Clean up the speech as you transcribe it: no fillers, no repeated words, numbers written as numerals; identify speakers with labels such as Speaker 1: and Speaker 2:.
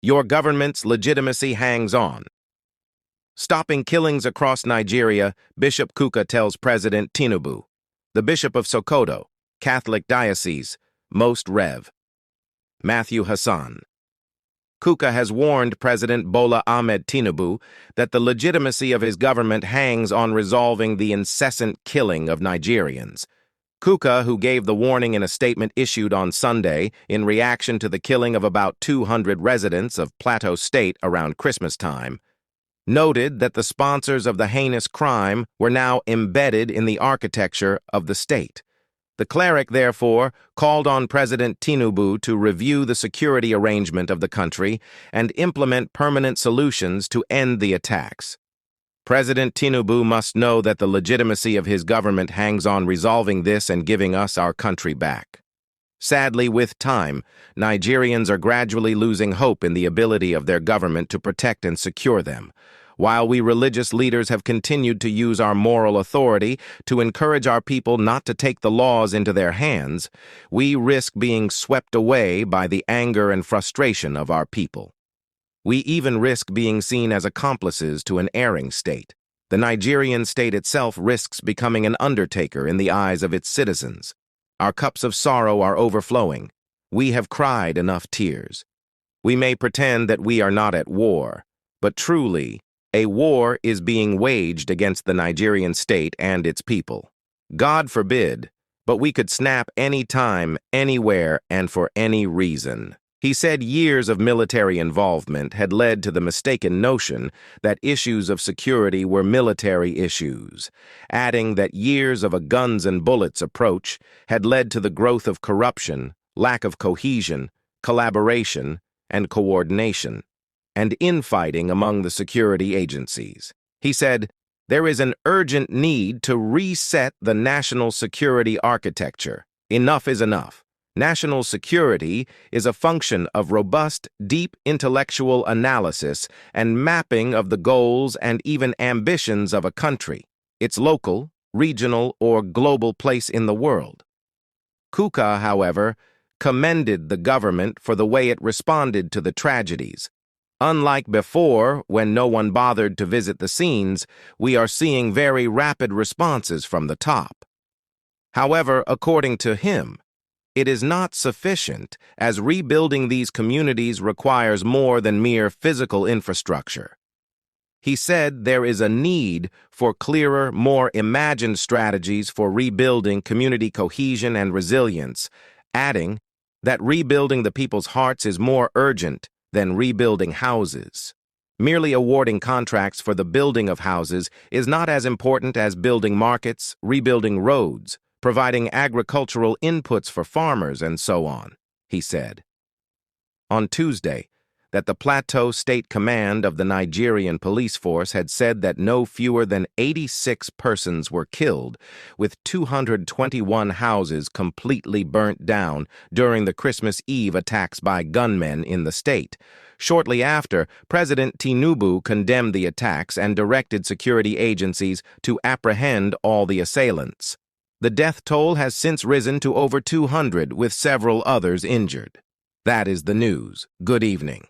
Speaker 1: Your government's legitimacy hangs on. Stopping killings across Nigeria, Bishop Kukah tells President Tinubu. The Bishop of Sokoto, Catholic Diocese, Most Rev. Matthew Hassan Kukah has warned President Bola Ahmed Tinubu that the legitimacy of his government hangs on resolving the incessant killing of Nigerians. Kukah, who gave the warning in a statement issued on Sunday in reaction to the killing of about 200 residents of Plateau State around Christmas time, noted that the sponsors of the heinous crime were now embedded in the architecture of the state. The cleric, therefore, called on President Tinubu to review the security arrangement of the country and implement permanent solutions to end the attacks. President Tinubu must know that the legitimacy of his government hangs on resolving this and giving us our country back. Sadly, with time, Nigerians are gradually losing hope in the ability of their government to protect and secure them. While we religious leaders have continued to use our moral authority to encourage our people not to take the laws into their hands, we risk being swept away by the anger and frustration of our people. We even risk being seen as accomplices to an erring state. The Nigerian state itself risks becoming an undertaker in the eyes of its citizens. Our cups of sorrow are overflowing. We have cried enough tears. We may pretend that we are not at war, but truly, a war is being waged against the Nigerian state and its people. God forbid, but we could snap any time, anywhere, and for any reason. He said years of military involvement had led to the mistaken notion that issues of security were military issues, adding that years of a guns and bullets approach had led to the growth of corruption, lack of cohesion, collaboration, and coordination, and infighting among the security agencies. He said, "There is an urgent need to reset the national security architecture. Enough is enough. National security is a function of robust, deep intellectual analysis and mapping of the goals and even ambitions of a country, its local, regional, or global place in the world." Kukah, however, commended the government for the way it responded to the tragedies. Unlike before, when no one bothered to visit the scenes, we are seeing very rapid responses from the top. However, according to him, it is not sufficient, as rebuilding these communities requires more than mere physical infrastructure. He said there is a need for clearer, more imagined strategies for rebuilding community cohesion and resilience, adding that rebuilding the people's hearts is more urgent than rebuilding houses. Merely awarding contracts for the building of houses is not as important as building markets, rebuilding roads, providing agricultural inputs for farmers, and so on, he said. On Tuesday, that the Plateau State Command of the Nigerian police force had said that no fewer than 86 persons were killed, with 221 houses completely burnt down during the Christmas Eve attacks by gunmen in the state. Shortly after, President Tinubu condemned the attacks and directed security agencies to apprehend all the assailants. The death toll has since risen to over 200, with several others injured. That is the news. Good evening.